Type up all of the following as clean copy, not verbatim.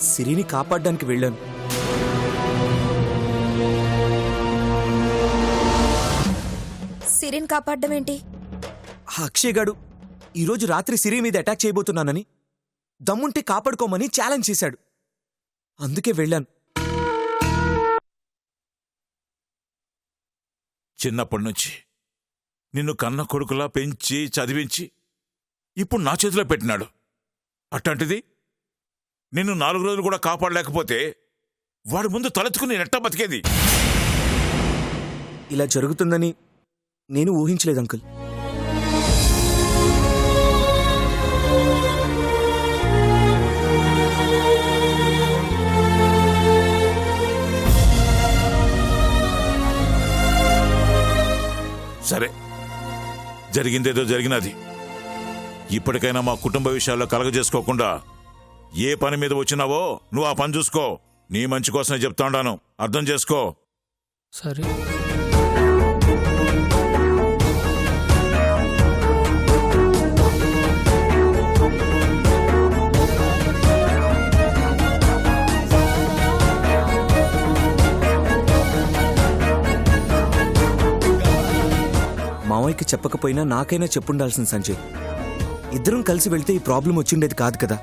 సిరిని కాపాడడానికి వెళ్ళాను. సిరిని కాపాడడం ఏంటి? ఆ అక్షయ్ గాడు ఈరోజు రాత్రి సిరి మీద అటాక్ చేయబోతున్నానని, దమ్ముంటే కాపాడుకోమని ఛాలెంజ్ చేశాడు. అందుకే వెళ్ళాను. చిన్నప్పటి నుంచి నిన్ను కన్న కొడుకులా పెంచి చదివించి ఇప్పుడు నా చేతిలో పెట్టినాడు. అట్లాంటిది నిన్ను 4 రోజులు కూడా కాపాడలేకపోతే వాడి ముందు తలెత్తుకుని నెట్ట బతికేది. ఇలా జరుగుతుందని నేను ఊహించలేదు అంకుల్. సరే, జరిగిందేదో జరిగినది. ఇప్పటికైనా మా కుటుంబ విషయాల్లో కలగజేసుకోకుండా ఏ పని మీద వచ్చినావో నువ్వు ఆ పని చూసుకో. నీ మంచి కోసమే చెప్తాండాను, అర్థం చేసుకో. సరే. మావయ్యకి చెప్పకపోయినా నాకైనా చెప్పుండాల్సింది సంజయ్. ఇద్దరం కలిసి వెళ్తే ఈ ప్రాబ్లం వచ్చిండేది కాదు కదా.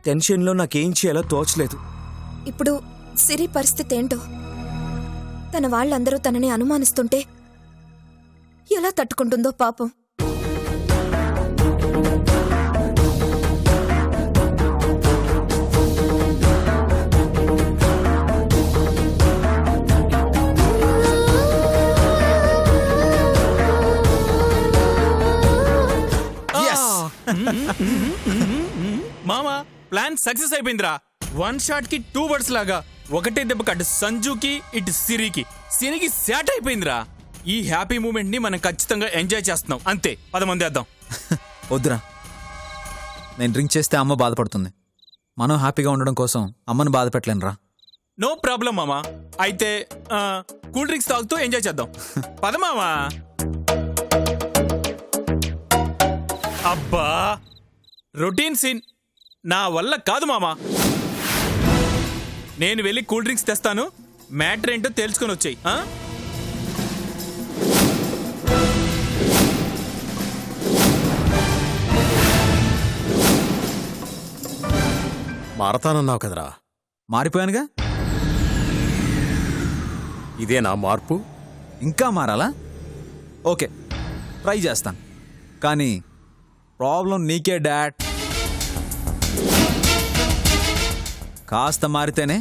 టెన్షన్లో నాకేం చేయాలో తోచలేదు. ఇప్పుడు సిరి పరిస్థితి ఏంటో? తన వాళ్ళందరూ తనని అనుమానిస్తుంటే ఎలా తట్టుకుంటుందో పాపం. మామా, ప్లాన్ సక్సెస్ అయిపోయిందిరా. 1 షాట్ కి 2 బర్డ్స్ లాగా ఒకటే దెబ్బకి అటు సంజుకి ఇటు సిరికి శాట్ అయిపోయిందిరా. ఈ హ్యాపీ మూమెంట్ ని మనం ఖచ్చితంగా ఎంజాయ్ చేస్తున్నాం. అంతే, 10 మంది వేద్దాం. వద్దురా, నేను డ్రింక్ చేస్తే అమ్మ బాధపడుతుంది. మనం హ్యాపీగా ఉండడం కోసం అమ్మని బాధ పెట్టలేనురా. నో ప్రాబ్లం మామా. అయితే కూల్ డ్రింక్స్ తాగుతూ ఎంజాయ్ చేద్దాం. పద మామా. అబ్బా, రొటీన్ సీన్ నా వల్ల కాదు మామా. నేను వెళ్ళి కూల్ డ్రింక్స్ తెస్తాను, మ్యాటర్ ఏంటో తెలుసుకొని వచ్చాయి. మారతానన్నావు కదరా. మారిపోయానుగా. ఇదేనా మార్పు? ఇంకా మారాలా? ఓకే, ట్రై చేస్తాను. కానీ ప్రాబ్లం నీకే డాడ్. కాస్త మారితేనే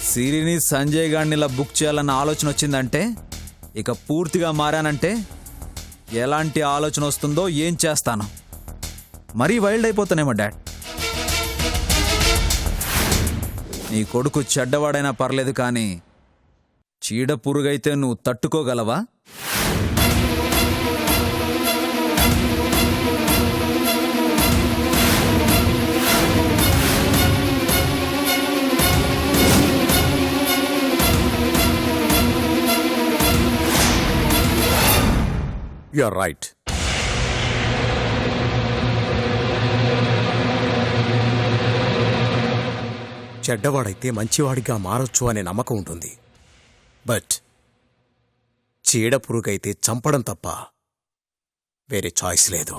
సిరిని సంజయ్ గారిని ఇలా బుక్ చేయాలన్న ఆలోచన వచ్చిందంటే, ఇక పూర్తిగా మారానంటే ఎలాంటి ఆలోచన వస్తుందో ఏం చేస్తాను. మరీ వైల్డ్ అయిపోతానేమో డాడ్. నీ కొడుకు చెడ్డవాడైనా పర్లేదు, కానీ చీడ పురుగైతే నువ్వు తట్టుకోగలవా? You are right. చెడ్డవాడైతే మంచివాడిగా మారొచ్చు అనే నమ్మకం ఉంటుంది. బట్ చీడ పురుగైతే చంపడం తప్ప వేరే చాయిస్ లేదు.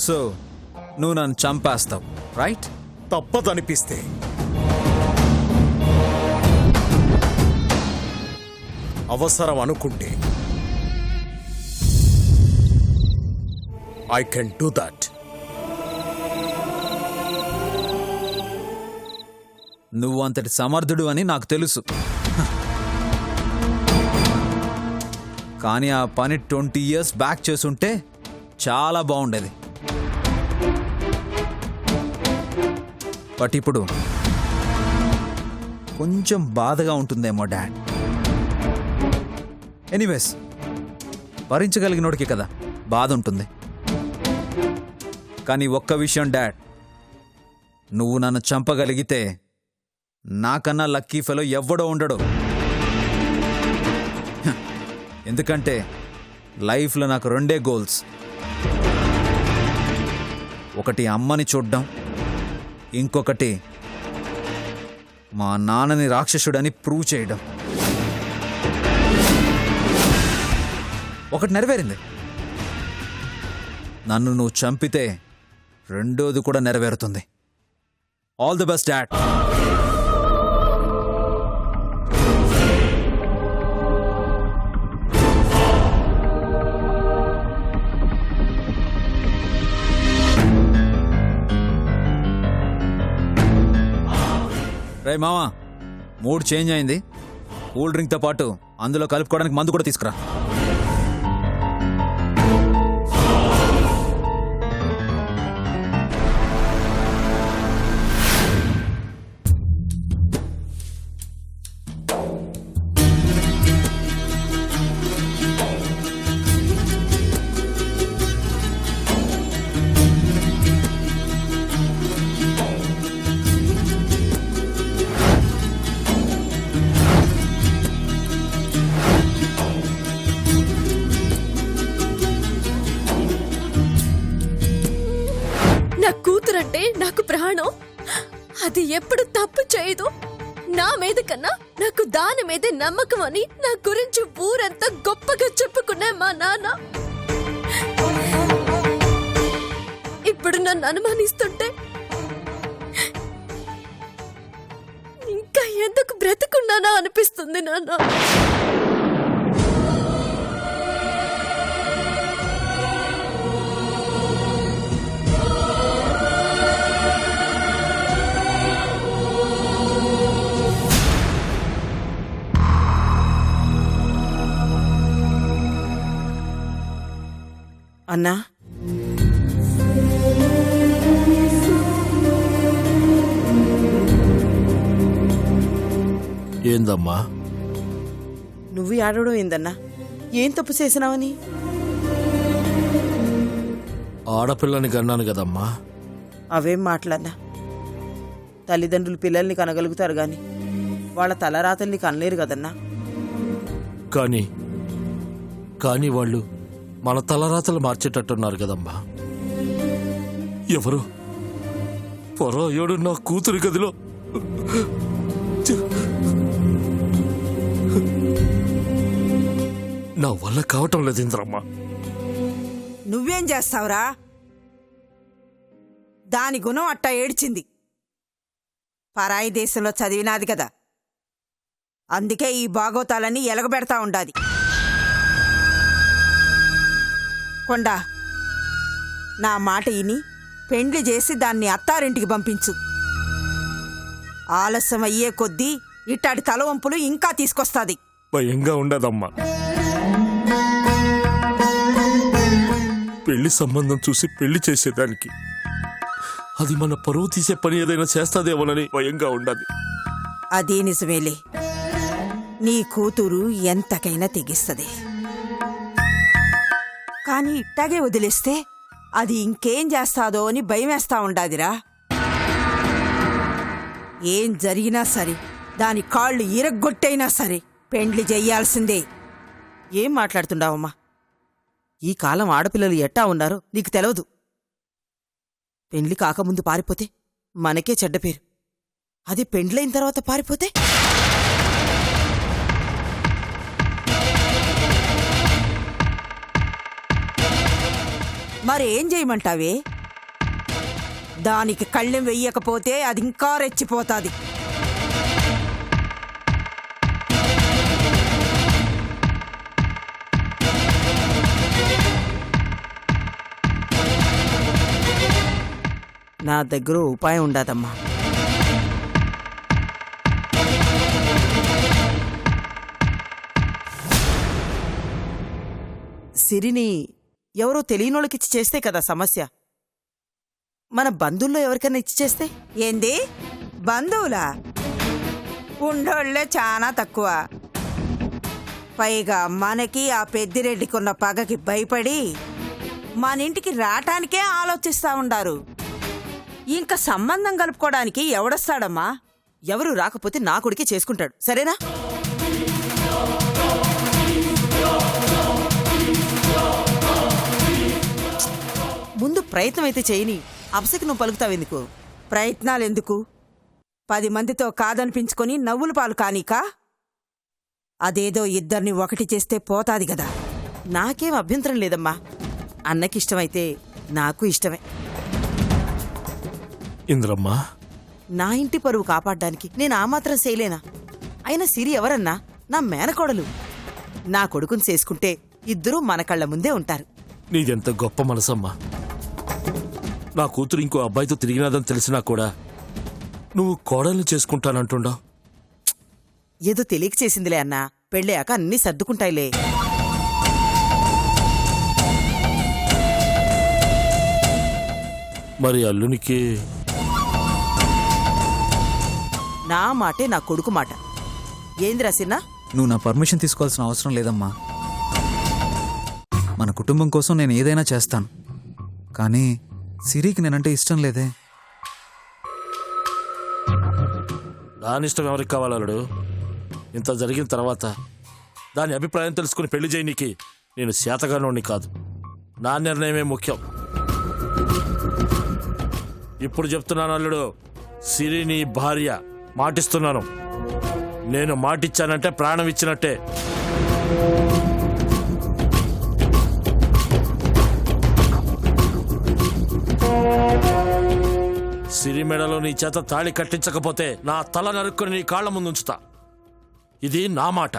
సో నువ్వు నన్ను చంపేస్తావు, రైట్? తప్పదనిపిస్తే అవసరం అనుకుంటే ఐ కెన్ డూ దట్. నువ్వు అంతటి సమర్థుడు అని నాకు తెలుసు. కానీ ఆ పని 20 years బ్యాక్ చేసుంటే చాలా బాగుండేది. బట్ ఇప్పుడు కొంచెం బాధగా ఉంటుందేమో డాడ్. ఎనీవేస్, భరించగలిగినోడికి కదా బాధ ఉంటుంది. కానీ ఒక్క విషయం డాడ్, నువ్వు నన్ను చంపగలిగితే నాకన్నా లక్కీ ఫెలో ఎవ్వడో ఉండడు. ఎందుకంటే లైఫ్లో నాకు 2 గోల్స్. ఒకటి అమ్మని చూడ్డం, ఇంకొకటి మా నాన్నని రాక్షసుడని ప్రూవ్ చేయడం. ఒకటి నెరవేరింది. నన్ను నువ్వు చంపితే రెండోది కూడా నెరవేరుతుంది. All the best dad. రే మావా, మూడ్ చేంజ్ అయింది. కూల్ డ్రింక్తో పాటు అందులో కలుపుకోవడానికి మందు కూడా తీసుకురా. నా కూతురంటే నాకు ప్రాణం. అది ఎప్పుడు తప్పు చేయదు. నా మీద కన్నా నాకు దాని మీదే నమ్మకం అని నా గురించి ఊరంతా గొప్పగా చెప్పుకునే మా నాన్న ఇప్పుడు నన్ను అనుమానిస్తుంటే ఇంకా ఎందుకు బ్రతుకున్నానా అనిపిస్తుంది నాన్న. అన్నా, ఏందమ్మా? నువ్వు ఆడడం ఏందన్నా? ఏం తప్పు చేసినావని? ఆడపిల్లని కన్నాను కదమ్మా. అవేం మాట్లాడినా తల్లిదండ్రులు పిల్లల్ని కనగలుగుతారు గాని వాళ్ళ తలరాతల్ని కనలేరు కదన్నా. కానీ వాళ్ళు మన తలరాతలు మార్చేటట్టున్నారు కదమ్మా. ఎవరు పొరయోడు నా కూతురి గదిలో నా వల్ల కావటం లేదు ఇంద్రమ్మా. నువ్వేం చేస్తావురా? దాని గుణం అట్టా ఏడ్చింది. పరాయి దేశంలో చదివినాది కదా, అందుకే ఈ బాగోతాలని ఎలగబెడతా ఉండాది. కొండా, నా మాట ఇని పెండ్లి చేసి దాన్ని అత్తారింటికి పంపించు. ఆలస్యం అయ్యే కొద్దీ ఇట్టాడి తలవంపులు ఇంకా తీసుకొస్తాది. భయంగా ఉండదమ్మా. పెళ్లి సంబంధం చూసి పెళ్లి చేసేదానికి అది మన పరువు తీసే పని ఏదైనా చేస్తాదేమోనని భయంగా ఉండదు. అదే నిజమేలే. నీ కూతురు ఎంతకైనా తెగిస్తుంది. కానీ ఇట్టాగే వదిలేస్తే అది ఇంకేం చేస్తాదో అని భయమేస్తా ఉండాదిరా. ఏం జరిగినా సరే దాని కాళ్ళు ఇరగ్గొట్టైనా సరే పెండ్లి చెయ్యాల్సిందే. ఏం మాట్లాడుతుండావమ్మా? ఈ కాలం ఆడపిల్లలు ఎట్టా ఉన్నారో నీకు తెలవదు. పెండ్లి కాకముందు పారిపోతే మనకే చెడ్డ పేరు. అది పెండ్లైన తర్వాత పారిపోతే మరేం చేయమంటావే? దానికి కళ్ళెం వెయ్యకపోతే అది ఇంకా రెచ్చిపోతాది. నా దగ్గర ఉపాయం ఉండదమ్మా. సిరిని ఎవరో తెలియనోళ్ళకిచ్చి చేస్తే కదా సమస్య. మన బంధువుల్లో ఎవరికైనా ఇచ్చి చేస్తే ఏంది? బంధువులా? ఉండోళ్లే చాలా తక్కువ. పైగా మనకి ఆ పెద్దిరెడ్డికున్న పగకి భయపడి మన ఇంటికి రావటానికే ఆలోచిస్తా ఉండారు. ఇంకా సంబంధం కలుపుకోవడానికి ఎవడొస్తాడమ్మా? ఎవరు రాకపోతే నా కొడుకే చేసుకుంటాడు, సరేనా? ముందు ప్రయత్నం అయితే చేయని, అపశకునం పలుకుతావెందుకు? ప్రయత్నాలెందుకు? 10 మందితో కాదనిపించుకొని నవ్వుల పాలు కానీకా? అదేదో ఇద్దరిని ఒకటి చేస్తే పోతాది గదా. నాకేం అభ్యంతరం లేదమ్మా. అన్నకిష్టమైతే నాకు ఇష్టమే. ఇంద్రమ్మా, నా ఇంటి పరువు కాపాడ్డానికి నేను ఆ మాత్రం చేయలేనా? అయినా సిరి ఎవరన్నా? నా మేనకోడలు. నా కొడుకుని చేసుకుంటే ఇద్దరూ మన కళ్ళ ముందే ఉంటారు. నీదెంత గొప్ప మనసమ్మా. నా కూతురు ఇంకో అబ్బాయితో తిరిగినాదని తెలిసినా కూడా నువ్వు కోడల్ని చేసుకుంటానంటుండవు. ఏదో తెలియక చేసిందిలే అన్నా. పెళ్ళాక అన్నీ సర్దుకుంటాయిలే. మరి అల్లునికి నా మాటే నా కొడుకు మాట. ఏంది రాసిన్నా? నువ్వు నా పర్మిషన్ తీసుకోవాల్సిన అవసరం లేదమ్మా. మన కుటుంబం కోసం నేను ఏదైనా చేస్తాను. కానీ సిరికి నేనంటే ఇష్టం లేదే. దానిష్టం ఎవరికి కావాలి అల్లుడు? ఇంత జరిగిన తర్వాత దాని అభిప్రాయం తెలుసుకుని పెళ్లి చేయనీకి నేను శాతగానోడిని కాదు. నా నిర్ణయమే ముఖ్యం. ఇప్పుడు చెప్తున్నాను అల్లుడు, సిరి నీ భార్య. మాటిస్తున్నాను. నేను మాటిచ్చానంటే ప్రాణం ఇచ్చినట్టే. సిరి మెడలో నీ చేత తాళి కట్టించకపోతే నా తల నరుక్కుని నీ కాళ్ల ముందు ఉంచుతా. ఇది నా మాట.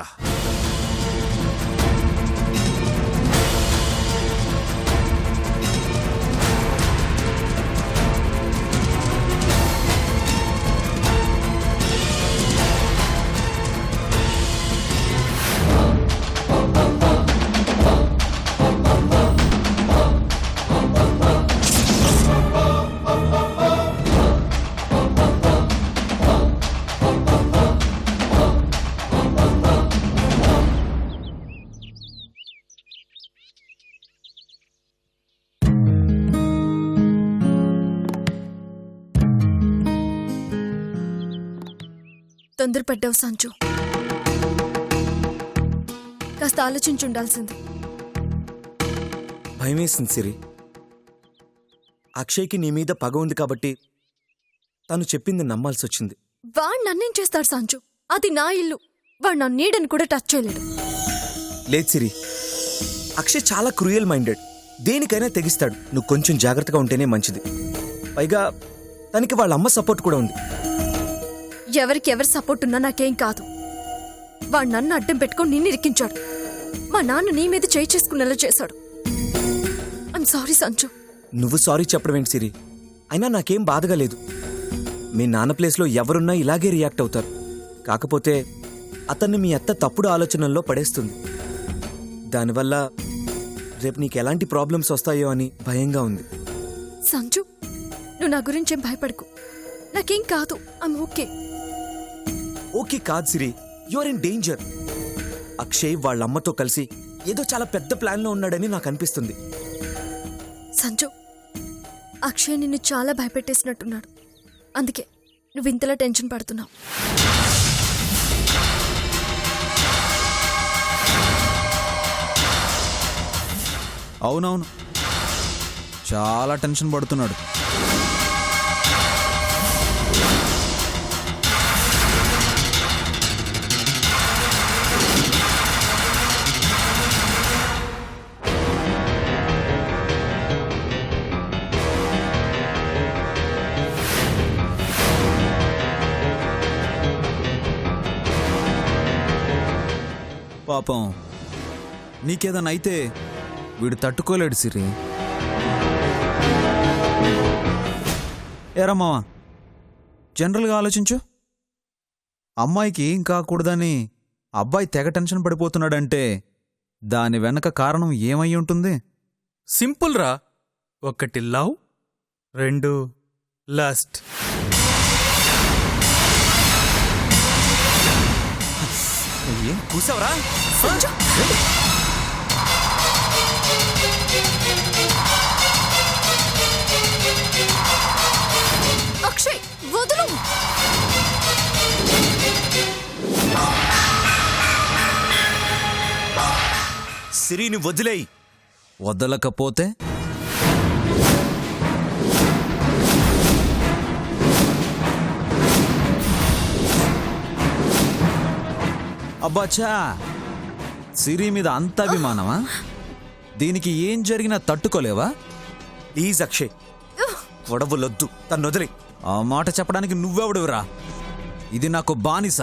తొందరపడ్డావు సంజు. కాస్త ఆలోచించుండాల్సింది. భయమేసింది సిరి. అక్షయ్కి నీ మీద పగ ఉంది కాబట్టి తను చెప్పింది నమ్మాల్సి వచ్చింది. వాడు నన్నేం చేస్తాడు సంజు? అది నా ఇల్లు. వాడు నా నీడని కూడా టచ్ చేయలేడు. లేదు సిరి, అక్షయ్ చాలా క్రూయల్ మైండెడ్. దేనికైనా తెగిస్తాడు. నువ్వు కొంచెం జాగ్రత్తగా ఉంటేనే మంచిది. పైగా తనకి వాళ్ళ అమ్మ సపోర్ట్ కూడా ఉంది. ఎవరికి ఎవరి సపోర్ట్ ఉన్నా నాకేం కాదు. వాడు నన్ను అడ్డం పెట్టుకొని నిన్ను ఇరికించాడు. మా నాన్న నీ మీద చేయి చేసుకునేలా చేశాడు. I'm sorry Sanju. నువ్వు సారీ చెప్పడం ఏంటి సిరి? అయినా నాకేం బాధగా లేదు. మీ నాన్న ప్లేస్లో ఎవరున్నా ఇలాగే రియాక్ట్ అవుతారు. కాకపోతే అతన్ని మీ అత్త తప్పుడు ఆలోచనల్లో పడేస్తుంది. దానివల్ల రేపు నీకు ఎలాంటి ప్రాబ్లమ్స్ వస్తాయో అని భయంగా ఉంది. సంజు, నువ్వు నా గురించేం భయపడకు. నాకేం కాదు. I'm okay. ఓకే కాదు Siri, you are in danger. Akshay వాళ్ళమ్మతో కలిసి ఏదో చాలా పెద్ద ప్లాన్లో ఉన్నాడని నాకు అనిపిస్తుంది. సంజు, అక్షయ్ నిన్ను చాలా భయపెట్టేసినట్టున్నాడు. అందుకే నువ్వు ఇంతలా టెన్షన్ పడుతున్నావు. అవునవును, చాలా టెన్షన్ పడుతున్నాడు. పాపం నీకేదన్నా అయితే వీడు తట్టుకోలేడు సిరి. ఏరా మావా, జనరల్గా ఆలోచించు. అమ్మాయికి ఏం కాకూడదని అబ్బాయి తెగ టెన్షన్ పడిపోతున్నాడంటే దాని వెనక కారణం ఏమై ఉంటుంది? సింపుల్ రా. 1 లవ్, 2 లస్ట్. ఏం కూసావరా? అక్షయ్ వదులు. సిరిని వదిలేయి. వదలకపోతే అబ్బాచా, సిరి మీద అంత అభిమానమా? దీనికి ఏం జరిగినా తట్టుకోలేవా? ప్లీజ్ అక్షయ్, గొడవలొద్దు, తను వదిలే. ఆ మాట చెప్పడానికి నువ్వెవడురా? ఇది నాకు బానిస.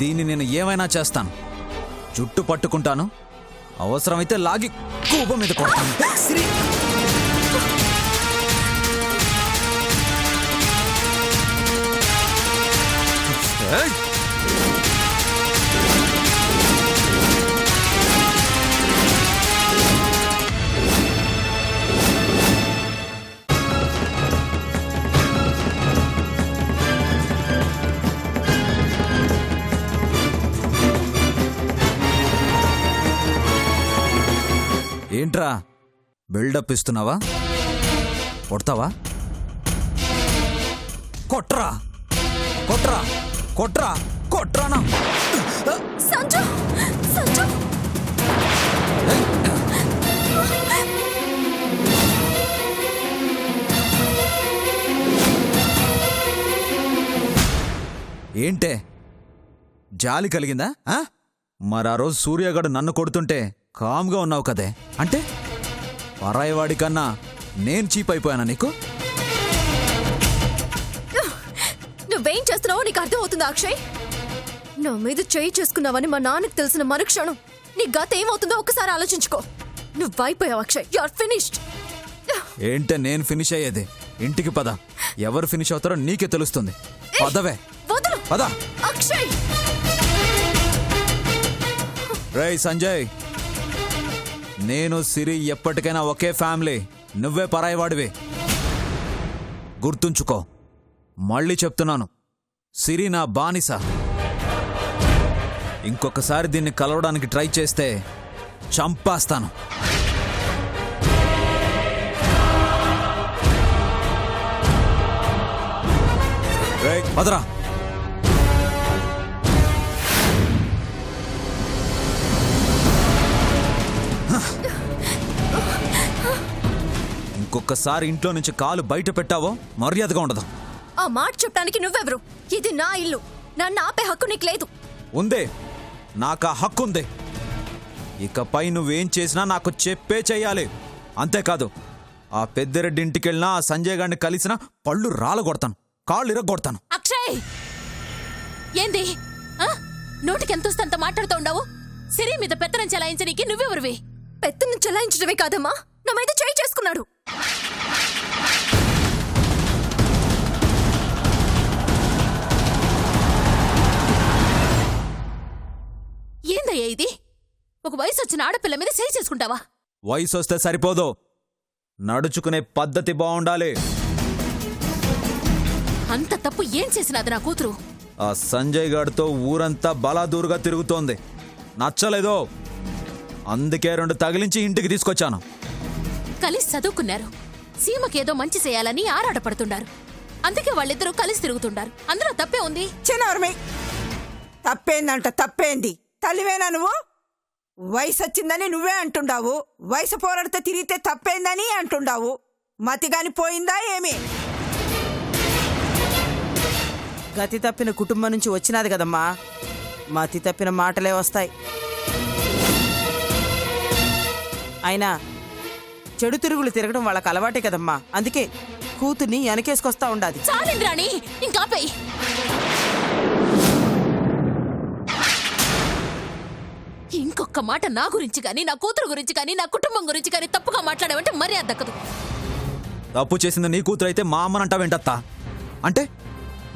దీన్ని నేను ఏమైనా చేస్తాను. జుట్టు పట్టుకుంటాను, అవసరమైతే లాగి కూప మీద కొడతాను. సిరి, ఏయ్! ఏంట్రా బిల్డప్ ఇస్తున్నావా? కొడతావా? కొట్రా కొట్రా కొట్రా కొట్రానా? సంజు, సంజు, ఏంటే జాలి కలిగిందా? మరి ఆ రోజు సూర్యగాడు నన్ను కొడుతుంటే కామ్గా ఉన్నావు కదే, అంటే పరాయివాడి కన్నా నేను చీప్ అయిపోయానా నీకు? నువ్వేం చేస్తున్నావో నీకు అర్థమవుతుందా అక్షయ్? నా మీద చేయి చేసుకున్నావని మా నాన్నకు తెలిసిన మరుక్షణం నీ గత ఏమవుతుందో ఒక్కసారి ఆలోచించుకో. నువ్వైపోయావు అక్షయ్, యు ఆర్ ఫినిష్డ్. ఏంటే నేను ఫినిష్ అయ్యేది? ఇంటికి పద, ఎవరు ఫినిష్ అవుతారో నీకే తెలుస్తుంది. పదవే, వదలు పద. అక్షయ్. రేయ్ సంజయ్, నేను సిరి ఎప్పటికైనా ఒకే ఫ్యామిలీ. నువ్వే పరాయివాడివి, గుర్తుంచుకో. మళ్ళీ చెప్తున్నాను, సిరి నా బానిస. ఇంకొకసారి దీన్ని కలవడానికి ట్రై చేస్తే చంపేస్తాను. రేయ్ పదరా. ఇంకొకసారి ఇంట్లో నుంచి కాలు బయట పెట్టావో మర్యాదగా ఉండదు. ఆ మాట చెప్పడానికి నువ్వెవరు? ఇది నా ఇల్లు, నన్ను ఆపే హక్కు నీకు లేదు. ఉందే, నాకు ఆ హక్కు ఉంది. ఇకపై నువ్వేం చేసినా నాకు చెప్పే చెయ్యాలి. అంతేకాదు, ఆ పెద్దిరెడ్డి ఇంటికెళ్ళినా ఆ సంజయ్ గారిని కలిసినా పళ్ళు రాలగొడతాను, కాళ్ళు ఇరగొడతాను. అక్షయ్, ఏంది నోటికెంతొస్తే అంత మాట్లాడుతూ ఉండవు? సిరి మీద పెత్తనం చెలాయించడానికి నువ్వెవరివి? పెత్తను చెలాయించడమే కాదమ్మా, నా మీద చేయి చేసుకున్నాడు. ఏందయ్యా ఇది? ఒక వయసు వచ్చిన ఆడపిల్ల మీద చేయి చేసుకుంటావా? వయసు వస్తే సరిపోదు, నడుచుకునే పద్ధతి బాగుండాలి. అంత తప్పు ఏం చేసినది నా కూతురు? ఆ సంజయ్ గారితో ఊరంతా బలాదూరుగా తిరుగుతోంది. నచ్చలేదో, అందుకే 2 తగిలించి ఇంటికి తీసుకొచ్చాను. కలిసి చదువుకున్నారు, సీమకేదో మంచి చేయాలని ఆరాటపడుతున్నారు. అందుకే వాళ్ళిద్దరూ కలిసి తిరుగుతుండారు. అందులో తప్పే ఉంది? చిన్నవర్మి, తప్పేందంట? తప్పేంది? తల్లివేనా నువ్వు? వయసు వచ్చిందని నువ్వే అంటుండావు, వయసు పోరాడితే తిరిగితే తప్పేందని అంటుండావు. మతిగాని పోయిందా ఏమి? గతి తప్పిన కుటుంబం నుంచి వచ్చినది కదమ్మా, మతి తప్పిన మాటలే వస్తాయి. అయినా చెడు తిరుగులు తిరగడం వాళ్ళకి అలవాటే కదమ్మా, అందుకే కూతుర్ని వెనకేసుకొస్తా ఉండాది. చాలింద్రాణి, ఇంకాపేయి. ఇంకొక మాట నా గురించి కానీ, నా కూతురు గురించి కానీ, నా కుటుంబం గురించి కానీ తప్పుగా మాట్లాడావంటే మర్యాద దక్కదు. తప్పు చేసింది నీ కూతురు అయితే మా అమ్మనంటావేంటత్తా? అంటే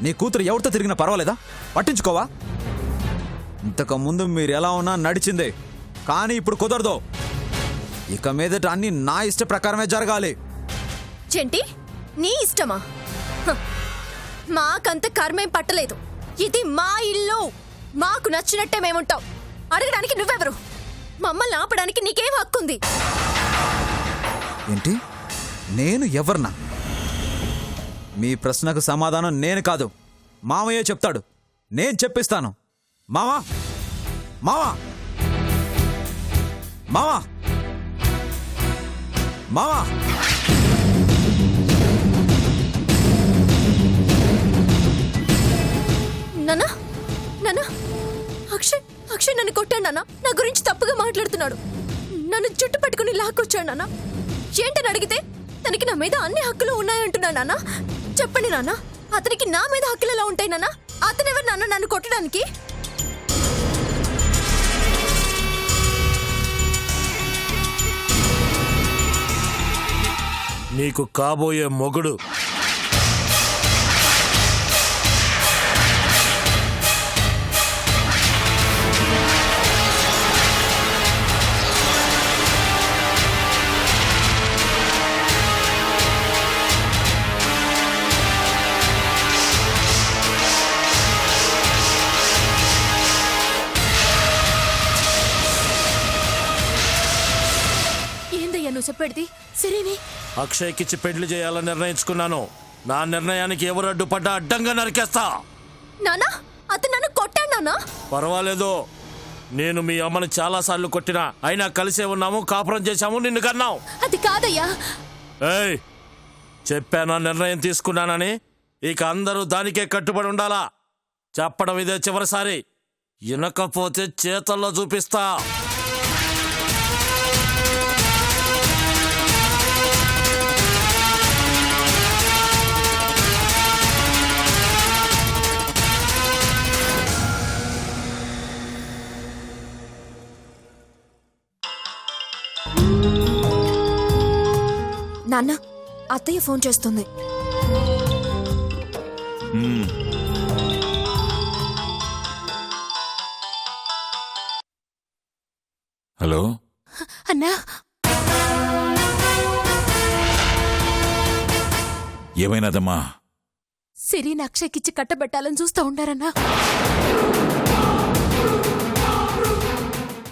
నీ కూతురు ఎవరితో తిరిగినా పర్వాలేదా? పట్టించుకోవా? ఇంతకు ముందు మీరు ఎలా ఉన్నా నడిచిందే, కానీ ఇప్పుడు కుదరదు. ఇక మీదట అన్ని నా ఇష్ట ప్రకారమే జరగాలి. చెంటి, నీ ఇష్టమా? హ, మాకంత కర్మేం పట్టలేదు. ఇది మా ఇల్లు, మాకు నచ్చినట్టే మేముంటాం. అడగడానికి నువ్వెవరు? మమ్మల్ని ఆపడానికి నీకేం హక్కుంది? ఏంటి? నేను ఎవర్నా? మీ ప్రశ్నకు సమాధానం నేను కాదు, మామయ్య చెప్తాడు. నేను చెప్పిస్తాను. మావా, మావా, మావా, మావా. నానా నానా అక్షయ్ అక్షయ్ నన్ను కొట్టాడు నాన్న. నా గురించి తప్పుగా మాట్లాడుతున్నాడు. నన్ను జుట్టు పట్టుకుని లాక్కొచ్చాడు నాన్న. ఏంటని అడిగితే తనకి నా మీద అన్ని హక్కులు ఉన్నాయంటున్నా నాన్న. చెప్పండి నాన్న, అతనికి నా మీద హక్కులు ఎలా ఉంటాయి నాన్న? అతనెవరు నాన్న నన్ను కొట్టడానికి? నీకు కాబోయే మొగుడు. ఏందయ్యా నువ్వు చెప్పేది? సిరిని అక్షయ్కిచ్చి పెళ్లి చేయాలని నిర్ణయించుకున్నాను. నా నిర్ణయానికి ఎవరు అడ్డుపడ్డా అడ్డంగా నరికేస్తా. నానా అతను నన్ను కొట్టాడు నాన్న. పర్వాలేదు, నేను మీ అమ్మని చాలాసార్లు కొట్టినా అయినా కలిసే ఉన్నాము, కాపురం చేశాము, నిన్ను కన్నాం. అది కాదయ్యా. ఏయ్, చెప్పానా నిర్ణయం తీసుకున్నానని? ఇక అందరూ దానికే కట్టుబడి ఉండాలా? చెప్పడం ఇదే చివరిసారి. వినకపోతే చేతల్లో చూపిస్తా. నాన్న అత్తయ్య ఫోన్ చేస్తుంది. హలో అన్నా, ఏమైనాదమ్మా? సిరిని అక్షయ్కిచ్చి కట్టబెట్టాలని చూస్తూ ఉండారన్నా.